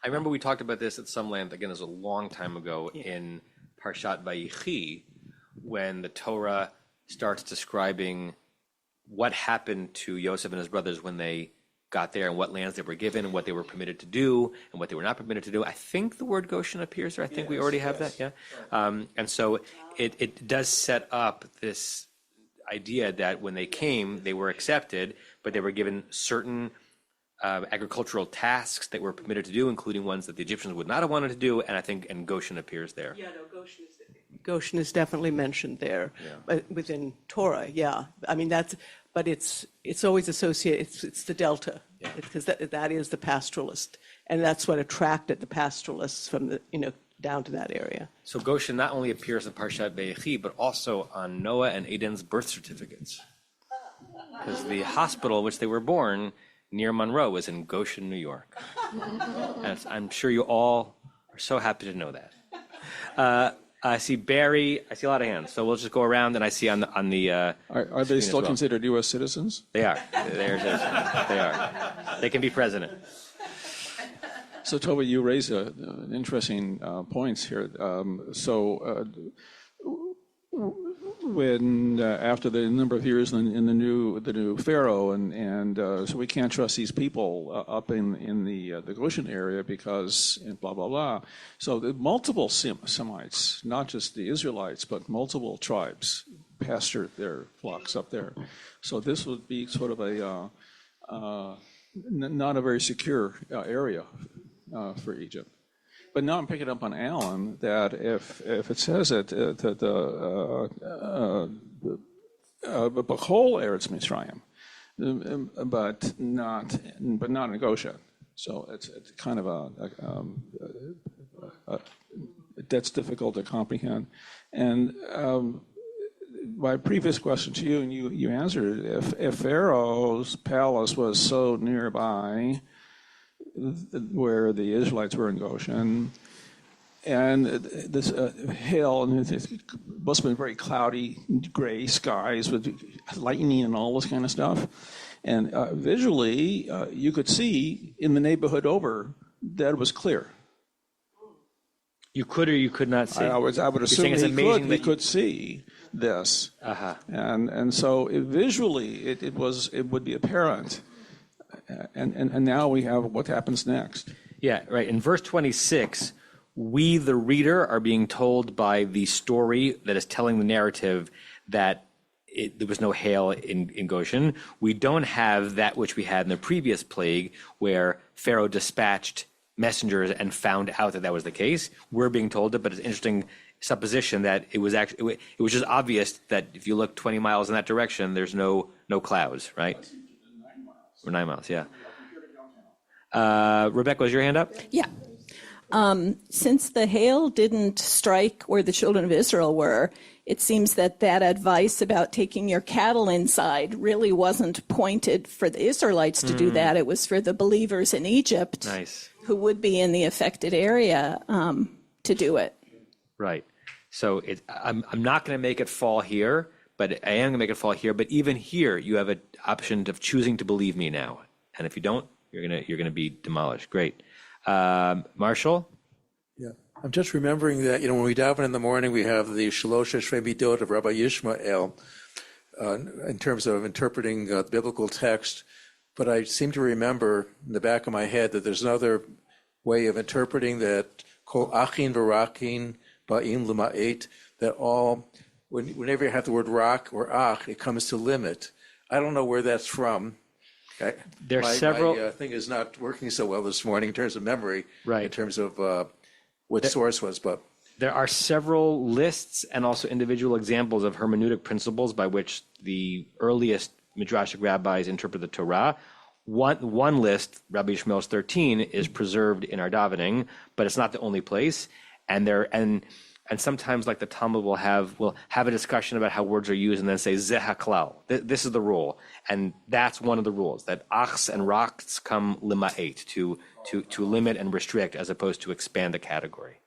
I remember we talked about this at some length, again, it was a long time ago, in Parshat Vayichi, when the Torah starts describing what happened to Yosef and his brothers when they got there and what lands they were given and what they were permitted to do and what they were not permitted to do. I think the word Goshen appears there. I think we already have that, yeah. And so it does set up this idea that when they came, they were accepted, but they were given certain agricultural tasks that were permitted to do, including ones that the Egyptians would not have wanted to do, and I think Goshen appears there. Yeah, no, Goshen is definitely mentioned there within Torah, yeah. I mean, but it's always associated, it's the delta, because that is the pastoralist, and that's what attracted the pastoralists from the, down to that area. So Goshen not only appears in Parshat Vayechi, but also on Noah and Aiden's birth certificates. Because the hospital in which they were born near Monroe was in Goshen, New York. And I'm sure you all are so happy to know that. I see Barry. I see a lot of hands. So we'll just go around, and I see on the. Are they still considered U.S. citizens? They are. They're citizens. They are. They can be president. So Toby, you raise an interesting points here. When after the number of years in the new Pharaoh, and so we can't trust these people up in the Goshen area because blah blah blah. So the multiple Semites, not just the Israelites, but multiple tribes pastured their flocks up there. So this would be sort of a not a very secure area for Egypt. But now I'm picking up on Alan that if it says that the whole Eretz Mitzrayim, but not in Goshen, so it's kind of that's difficult to comprehend. And my previous question to you, and you answered it, if Pharaoh's palace was so nearby, where the Israelites were in Goshen, and this hill, and it must have been very cloudy, gray skies with lightning and all this kind of stuff. And visually, you could see in the neighborhood over that it was clear. You could or you could not see. I would assume he could see this, and so visually it would be apparent. And now we have what happens next. Yeah, right. In verse 26, we, the reader, are being told by the story that is telling the narrative that there was no hail in Goshen. We don't have that which we had in the previous plague, where Pharaoh dispatched messengers and found out that was the case. We're being told it, but it's an interesting supposition that it was just obvious that if you look 20 miles in that direction, there's no clouds, right? Or 9 miles, yeah. Rebecca, was your hand up? Yeah. Since the hail didn't strike where the children of Israel were, it seems that advice about taking your cattle inside really wasn't pointed for the Israelites to do that. It was for the believers in Egypt who would be in the affected area to do it. Right. So I'm not going to make it fall here, but I am going to make it fall here. But even here, you have an option of choosing to believe me now. And if you don't, you're going to be demolished. Great. Marshall? Yeah. I'm just remembering that, when we daven in the morning, we have the Shalosh Eshrei Midot of Rabbi Yishmael in terms of interpreting the biblical text. But I seem to remember in the back of my head that there's another way of interpreting that, Kol Achin V'Rakin Ba'im L'Ma'et, that all, whenever you have the word rak or ach, it comes to limit. I don't know where that's from. There are several. My thing is not working so well this morning in terms of memory, in terms of what source was, but. There are several lists and also individual examples of hermeneutic principles by which the earliest Midrashic rabbis interpret the Torah. One list, Rabbi Shmuel's 13, is preserved in our davening, but it's not the only place. And sometimes, like the Talmud will have a discussion about how words are used, and then say zeh haklal. This is the rule, and that's one of the rules, that achs and raks come lima'et, to limit and restrict as opposed to expand a category.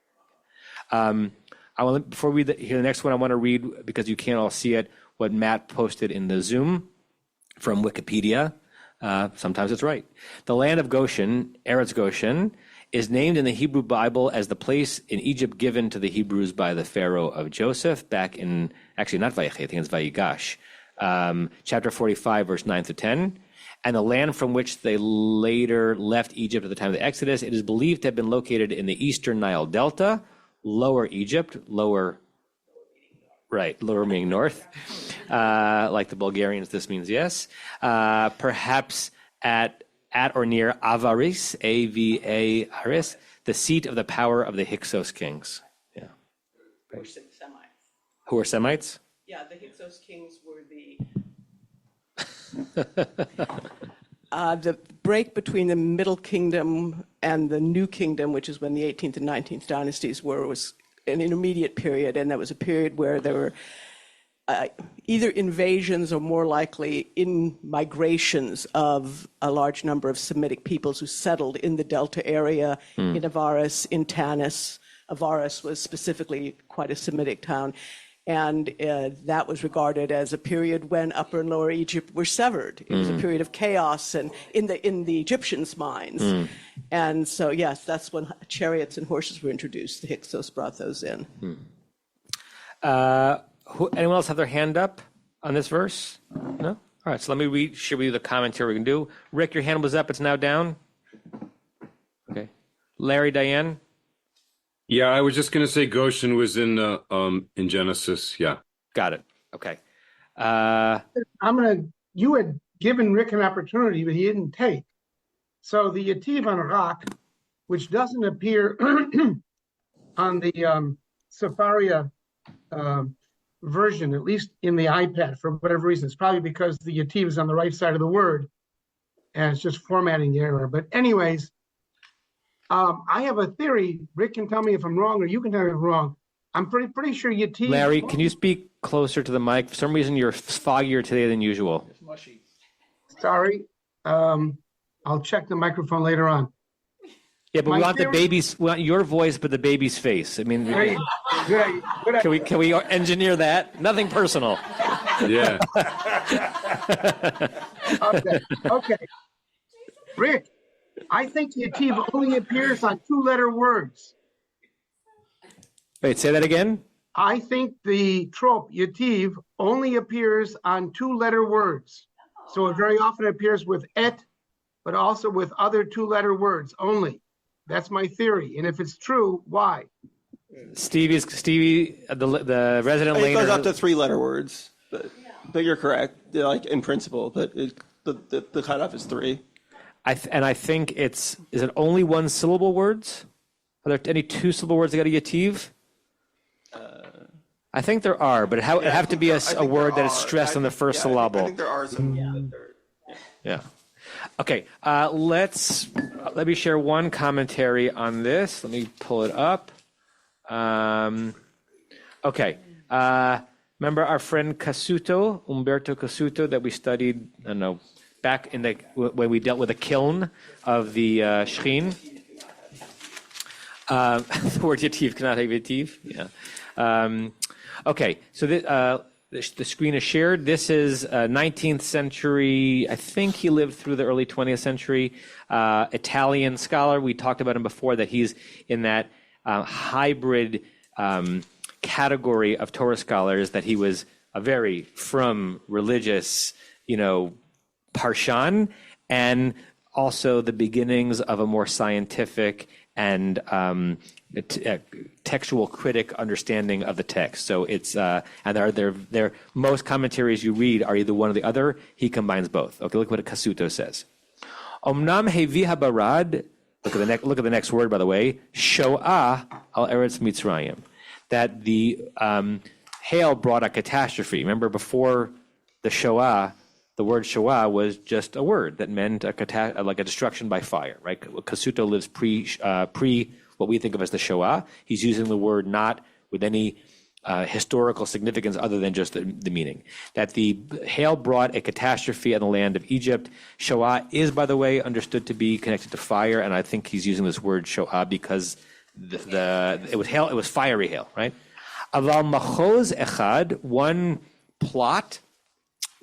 Before we hear the next one, I want to read, because you can't all see it, what Matt posted in the Zoom from Wikipedia. Sometimes it's right. The land of Goshen, Eretz Goshen, is named in the Hebrew Bible as the place in Egypt given to the Hebrews by the Pharaoh of Joseph back in, actually not Vayechi, I think it's Vayigash, chapter 45, verse 9 to 10. And the land from which they later left Egypt at the time of the Exodus, it is believed to have been located in the eastern Nile Delta, Lower Egypt, lower meaning north. Like the Bulgarians, this means yes. Perhaps at or near Avaris, A-V-A-R-I-S, the seat of the power of the Hyksos kings. Yeah. Who were Semites. Who were Semites? Yeah, the Hyksos kings were the the break between the Middle Kingdom and the New Kingdom, which is when the 18th and 19th dynasties were, was an intermediate period, and that was a period where there were either invasions or more likely in migrations of a large number of Semitic peoples who settled in the Delta area, in Avaris, in Tanis. Avaris was specifically quite a Semitic town. And that was regarded as a period when Upper and Lower Egypt were severed. It was a period of chaos, and in the Egyptians' minds. And so, yes, that's when chariots and horses were introduced. The Hyksos brought those in. Anyone else have their hand up on this verse? No? All right, so let me read. Should we do the commentary we can do? Rick, your hand was up. It's now down. Okay. Larry, Diane? Yeah, I was just going to say Goshen was in Genesis. Yeah. Got it. Okay. You had given Rick an opportunity, but he didn't take. So the Yativ on Rak, which doesn't appear on the Sefaria version, at least in the iPad, for whatever reason. It's probably because the Yativ is on the right side of the word, and it's just formatting error. But anyways, I have a theory. Rick can tell me if I'm wrong, or you can tell me if I'm wrong. I'm pretty sure Yativ. Larry, can you speak closer to the mic? For some reason, you're foggier today than usual. It's mushy. Sorry. I'll check the microphone later on. Yeah, but we want your voice, but the baby's face. I mean, can we engineer that? Nothing personal. Yeah. Okay. Rick, I think Yativ only appears on two-letter words. Wait, say that again? I think the trope, Yativ, only appears on two-letter words. So it very often appears with et, but also with other two-letter words only. That's my theory. And if it's true, why? Stevie, the resident laner. It goes up to three-letter words, but you're correct, like in principle, but the cutoff is three. I think is it only one syllable words? Are there any two syllable words that got a yativ? I think there are, but it have to be a word that is stressed on the first syllable. I think there are some. Yeah. Okay. Let me share one commentary on this. Let me pull it up. Okay. Remember our friend Umberto Casuto, that we studied, I don't know, back when we dealt with the kiln of the Shechin. The word yativ cannot have yativ. Yeah. Okay, so the screen is shared. This is 19th century. I think he lived through the early 20th century. Italian scholar. We talked about him before, that he's in that hybrid category of Torah scholars, that he was a very frum, religious, parshan, and also the beginnings of a more scientific and textual critic understanding of the text. So it's and they're most commentaries you read are either one or the other. He combines both. Okay, look what Kasuto says. Omnam hevi habarad. Look at the next word, by the way. Shoah al eretz Mitzrayim. That the hail brought a catastrophe. Remember, before the Shoah, the word Shoah was just a word that meant like a destruction by fire, right? Kasuto lives pre what we think of as the Shoah. He's using the word not with any historical significance other than just the meaning. That the hail brought a catastrophe on the land of Egypt. Shoah is, by the way, understood to be connected to fire, and I think he's using this word Shoah because it was hail, it was fiery hail, right? Aval machoz echad, one plot,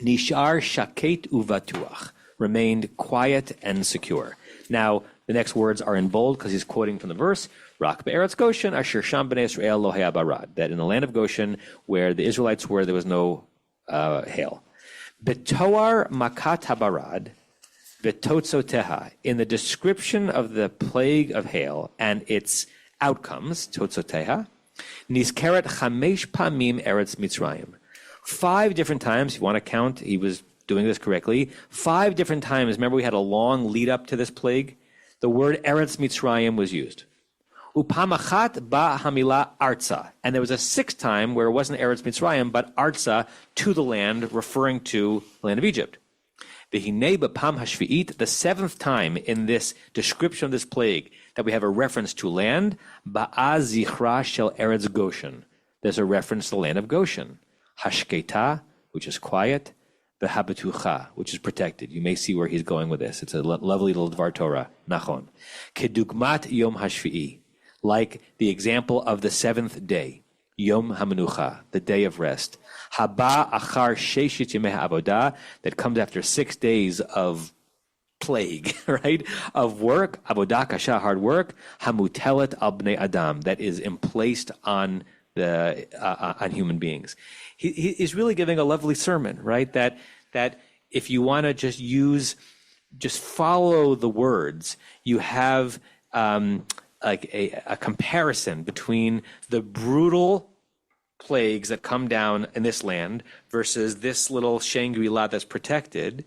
nishar shaket uvatuach, remained quiet and secure. Now, the next words are in bold because he's quoting from the verse, Rak be'eretz Goshen, asher sham b'nei Yisrael lo haya barad, that in the land of Goshen, where the Israelites were, there was no hail. Betoar makat habarad, betotzoteha, in the description of the plague of hail and its outcomes, totzoteha, nizkeret chamesh pamim eretz Mitzrayim. 5 different times, if you want to count, he was doing this correctly, 5 different times, remember we had a long lead up to this plague, the word Eretz Mitzrayim was used. Upamachat ba hamila arza. And there was a 6th time where it wasn't Eretz Mitzrayim, but arza, to the land, referring to the land of Egypt. V'hinei b'pam hashvi'it, the 7th time in this description of this plague that we have a reference to land, ba'az zichra shel Eretz Goshen. There's a reference to the land of Goshen. Hashketa, which is quiet, v'habitucha, which is protected. You may see where he's going with this. It's a lovely little Dvar Torah. Nachon. Kedugmat yom hashvi'i, like the example of the 7th day. Yom hamenucha, the day of rest. Haba achar sheshit yemei ha'avodah, that comes after 6 days of plague, right? Of work, avodah kasha, hard work. Hamutelet al bnei adam, that is emplaced on on human beings. He's really giving a lovely sermon, right? That if you want to just follow the words, you have like a comparison between the brutal plagues that come down in this land versus this little Shangri-La that's protected,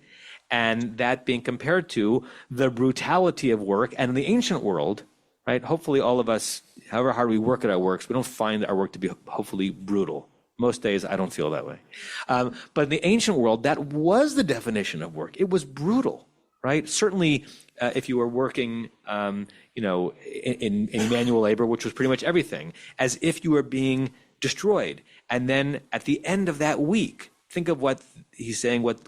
and that being compared to the brutality of work. And in the ancient world, right? Hopefully all of us, however hard we work at our works, we don't find our work to be hopefully brutal. Most days I don't feel that way. But in the ancient world, that was the definition of work. It was brutal, right? Certainly if you were working, in manual labor, which was pretty much everything, as if you were being destroyed. And then at the end of that week, think of what he's saying, what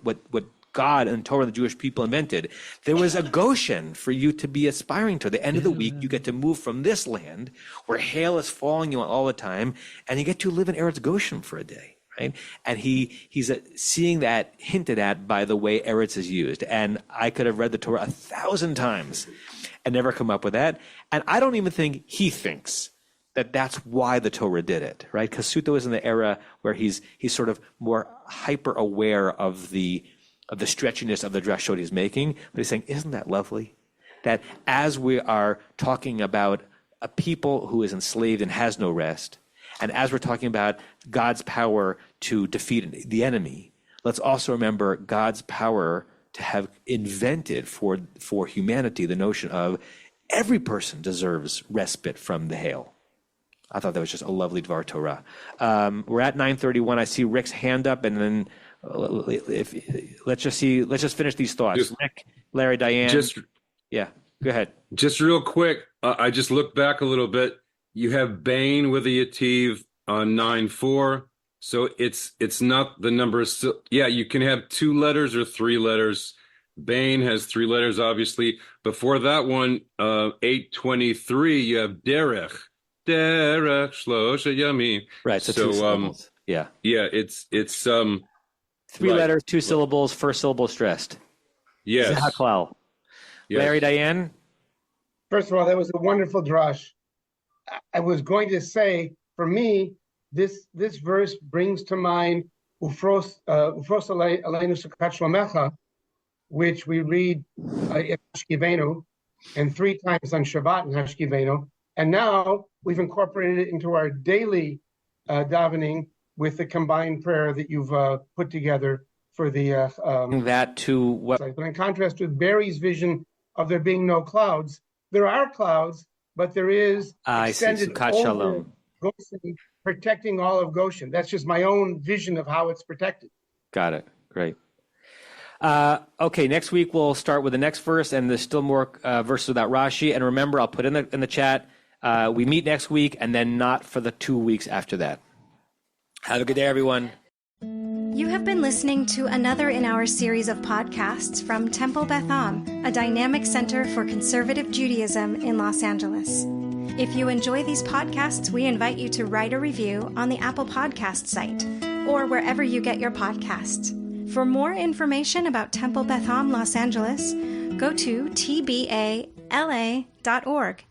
God and Torah and the Jewish people invented. There was a Goshen for you to be aspiring to. At the end of the week, you get to move from this land where hail is falling you on all the time, and you get to live in Eretz Goshen for a day, right? And he's seeing that hinted at by the way Eretz is used. And I could have read the Torah 1,000 times and never come up with that. And I don't even think he thinks that that's why the Torah did it, right? Kasuto is in the era where he's sort of more hyper aware of the stretchiness of the drashot he's making, but he's saying, isn't that lovely? That as we are talking about a people who is enslaved and has no rest, and as we're talking about God's power to defeat the enemy, let's also remember God's power to have invented for humanity the notion of every person deserves respite from the hail. I thought that was just a lovely Dvar Torah. We're at 9:31. I see Rick's hand up, and then let's just finish these thoughts. Rick, Larry, Diane. Go ahead. Just real quick, I just looked back a little bit. You have Bain with a Yativ on 9:4, so it's not the number. Yeah, you can have 2 letters or 3 letters. Bain has 3 letters, obviously. Before that one, 8:23, you have Derech. Derech Shlosha Yamim. Right. So 2 syllables. Yeah. Yeah. It's 3 letters, 2 syllables, first syllable stressed. Yes. Zahaklal. Yes. Larry, Diane? First of all, that was a wonderful drash. I was going to say, for me, this verse brings to mind Ufros Aleinu Sakat Shlomecha, which we read in Hashkivenu, and 3 times on Shabbat in Hashkivenu. And now we've incorporated it into our daily davening with the combined prayer that you've put together for the that to what? But in contrast with Barry's vision of there being no clouds, there are clouds, but there is extended over Goshen, protecting all of Goshen. That's just my own vision of how it's protected. Got it. Great. Okay, next week we'll start with the next verse, and there's still more verses without Rashi. And remember, I'll put in the chat. We meet next week, and then not for the 2 weeks after that. Have a good day, everyone. You have been listening to another in our series of podcasts from Temple Beth Am, a dynamic center for conservative Judaism in Los Angeles. If you enjoy these podcasts, we invite you to write a review on the Apple Podcast site or wherever you get your podcasts. For more information about Temple Beth Am Los Angeles, go to tbala.org.